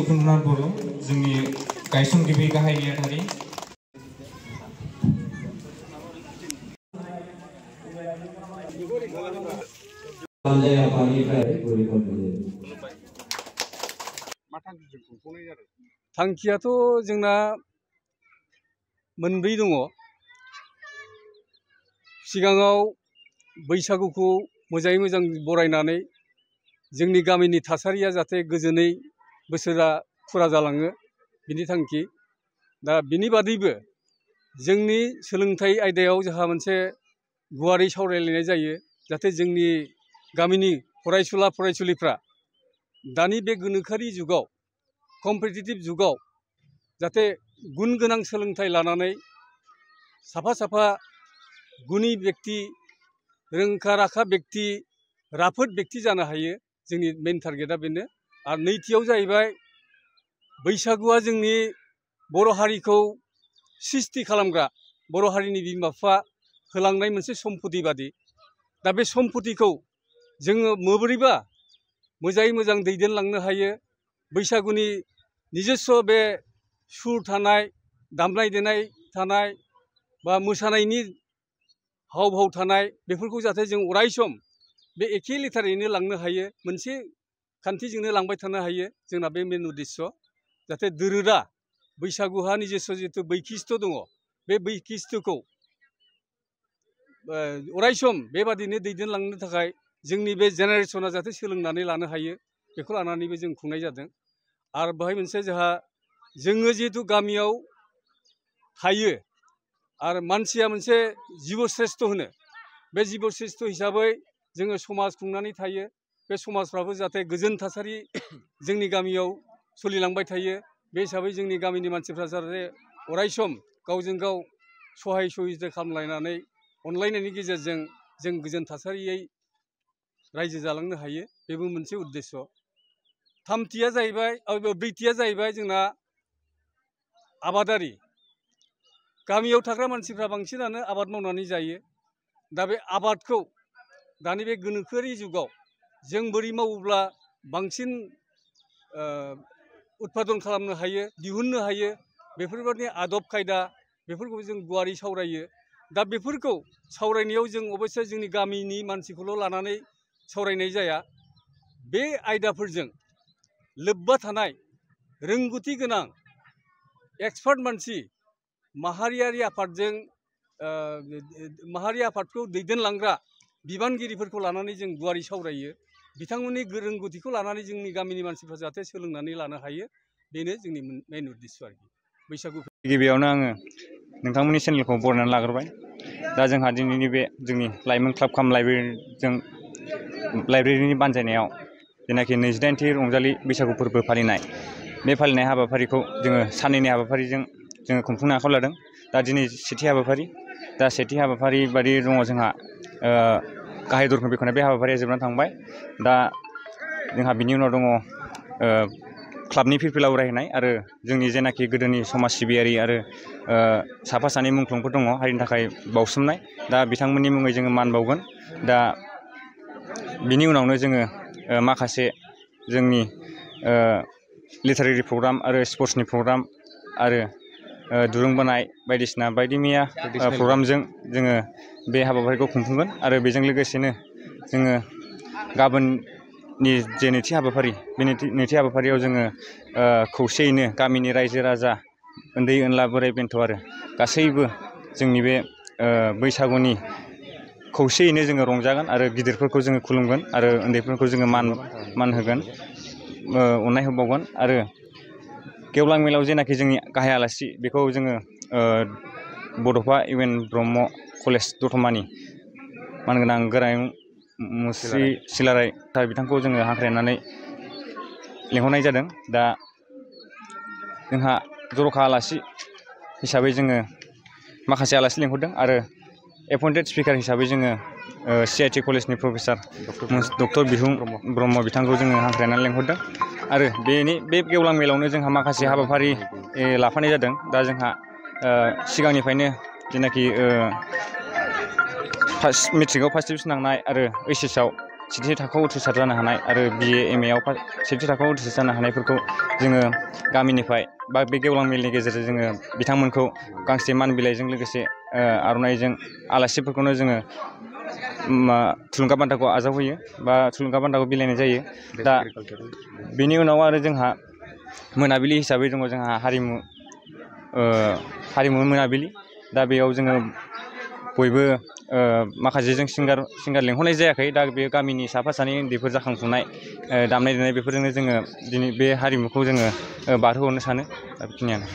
उपेन्द्रनाथ बर' जोंनि गायसनगिरि गाहाय नेहाथारि थांखियाथ' जोंना मोनब्रै दङ। सिगाङाव बैसागुखौ मोजाङै मोजां बरायनानै जोंनि गामिनि थासारिया जाहाथे गोजोनै बोसोरा फुरा जालाङो बिनि थांखि। दा बिनि बादैबो जोंनि सोलोंथाइ आयदायाव जोंहा मोनसे गुवारै सावरायलायनाय जायो जाहाथे जोंनि गामिनि फरायसुला फरायसुलिफ्रा दानि बे गोनोखोआरि जुगाव कम्पिटिटिभ जुगाव जाहाथे गुन गोनां सोलोंथाइ लानानै साफा साफा गुनि व्यक्ति रोंखा राखा व्यक्ति राफोद व्यक्ति जानो हायो। जोंनि मेन टारगेटआ बेनो। आरो नैथियाव जाहैबाय बैसागुआ जोंनि बर' हारिखौ सृष्टि खालामग्रा बर' हारिनि बिमा बिफा होलांनाय मोनसे सम्पति बादि। दा बे सम्पतिखौ जोङो माबोरैबा मोजाङै मोजां दैदेनलांनो हायो। बैसागुनि निजस्व बे सुर थानाय दामनाय देनाय थानाय बा मोसानायनि हाव भाव थानाय बेफोरखौ जाहाथे जों अराय सम बे एखे लेथारैनो लांनो हायो, मोनसे खान्थिजोंनो लांबाय थानो हायो। जोंना बे मेन उद्देश्य जाहाथे दोरोदा बैसागुहा निजस्व जितु बैखिष्ट दङ बे बैखिष्टखौ अराय सम बेबादिनो दैदेनलांनो थाखाय जोंनि बे जेनेरेसना जाहाथे सोलोंनानै लानो हायो बेखौ लानानैबो जों खुंनाय जादों। आरो बेहाय मोनसे जोंहा जोङो जिहेतु गामियाव थायो आरो मानसिया मोनसे जिब श्रेष्ठ होनो, बे जिब श्रेष्ठ हिसाबै जोङो समाज खुंनानै थायो। बे समाजफ्राबो जाहाथे गोजोन थासारि जोंनि गामियाव सोलिलांबाय थायो। बे हिसाबै जोंनि गामिनि मानसिफ्रा जाहाथे अराय सम गावजों गाव सहाय सहिदा खालामलायनानै अनलायनायनि गेजेरजों जों गोजोन थासारियै रायजो जालांनो हायो, बेबो मोनसे उद्देश्य। थामथिया जाहैबाय ब्रैथिया जाहैबाय जोंना आबादारि। गामियाव थाग्रा मानसिफ्रा बांसिनानो आबाद मावनानै जायो। दा बे आबादखौ दानि बे गोनोखोआरि जुगाव जों बोरै मावोब्ला बांसिन उत्पादन खालामनो हायो, दिहुननो हायो, बेफोरबायदि आदब खायदा बेफोरखौ जों गुवारै सावरायो। दा बेफोरखौ सावरायनायाव जों अबयस्से जोंनि गामिनि मानसिखौल' लानानै सावरायनाय जाया। बे आयदाफोरजों लोब्बा थानाय रोंगौथि गोनां एक्सपार्ट मानसि माहारियारि आफादजों माहारि आफादखौ दैदेनलांग्रा बिबानगिरिफोरखौ लानानै जों गुवारै सावरायो। बिथांमोननि रोंगौथिखौ लानानै जोंनि गामिनि मानसिफ्रा जाहाथे सोलोंनानै लानो हायो, बेनो जोंनि मेन उद्देश्य आरोखि। बैसागु गिबियावनो आङो नोंथांमोननि चेनेलखौ बरायनानै लाग्रोबाय। दा जोंहा दिनैनि बे जोंनि लाइमोन क्लाब काम लाइब्रेरिनि बानजायनायाव जेनाखि 29थि रंजालि बैसागु फोरबो फालिनाय, बे फालिनाय हाबाफारिखौ जोङो साननैनि हाबाफारिजों जोङो खुंफुंनो आखायाव लादों। दा दिनै सेथि हाबाफारि, दा सेथि हाबाफारि बादि दङ जोंहा गाहाय दरखं बेखेवनाय, बे हाबाफारिया जोबनानै थांबाय। दा जोंहा बिनि उनाव दङ क्लाबनि फिरफिला उरायहोनाय आरो जोंनि जेनाखि गोदोनि समाज सिबियारि आरो साफा सानै मुंख्लंफोर दङ हारिनि थाखाय बावसोमनाय, दा बिथांमोननि मुङै जोङो मान बावगोन। दा बिनि उनावनो जोङो माखासे जोंनि लिटारेरि प्रग्राम आरो स्पर्ट्सनि प्रग्राम आरो दुरुं बोनाय बायदिसिना बायदि मैया प्रग्रामजों जोङो बे हाबाफारिखौ खुंफुंगोन। आरो बेजों लोगोसेनो जोङो गाबोननि जे नैथि हाबाफारि, बे नैथि हाबाफारियाव जोङो खौसेयैनो गामिनि रायजो राजा उन्दै उनला बोराय बेन्थ' आरो गासैबो जोंनि बे बैसागुनि खौसेयैनो जोङो रंजागोन आरो गिदिरफोरखौ जोङो खुलुमगोन आरो उन्दैफोरखौ जोङो मान होगोन, अननाय होबावगोन। आरो गेवलां मेलाव जेनाखि जोंनि गाहाय आलासि, बेखौ जोङो बड'फा इउ एन ब्रह्म कलेज दतमानि मानगोनां गोरायुं मुस्रि सिलाराय सार बिथांखौ जोङो हांख्रायनानै लिंहरनाय जादों। दा जोंहा जर'खा आलासि हिसाबै जोङो माखासे आलासि लिंहरदों आरो एपइन्टेड स्पिकार हिसाबै जोङो CIT कलेजनि प्रफेसार डक्टर बिहुं ब्रह्म बिथांखौ जोङो हांख्रायनानै लिंहरदों। आरो बे गेवलां मेलावनो जोंहा माखासे हाबाफारि लाफानाय जादों। दा जोंहा सिगांनिफ्रायनो जेनाखि मेट्रिकआव फार्स्ट डिभिजन नांनाय आरो HSआव सेथि थाखोआव उथ्रिसार जानो हानाय आरो BA MA आव सेथि थाखोआव उथ्रिसार जानो हानायफोरखौ जोङो गामिनिफ्राय बा बे गेवलां मेलनि गेजेरजों जोङो बिथांमोनखौ गांसे मान बिलाइजों लोगोसे आर'नाइजों आलासिफोरखौनो जोङो थुलुंगा बान्थाखौ आजावहोयो बा थुलुंगा बान्थाखौ बिलाइनाय जायो। दा बेनि उनाव आरो जोंहा मोनाबिलि हिसाबै दङ जोंहा हारिमु मोनाबिलि। दा बेयाव जोङो बयबो माखासे जों सिंगार लेंहरनाय जायाखै। दा बे गामिनि साफा सानै उन्दैफोर जाखांफुनाय दामनाय देनाय बेफोरजोंनो जोङो दिनै बे हारिमुखौ जोङो बारहोहरनो सानो। दा बेखिनियानो।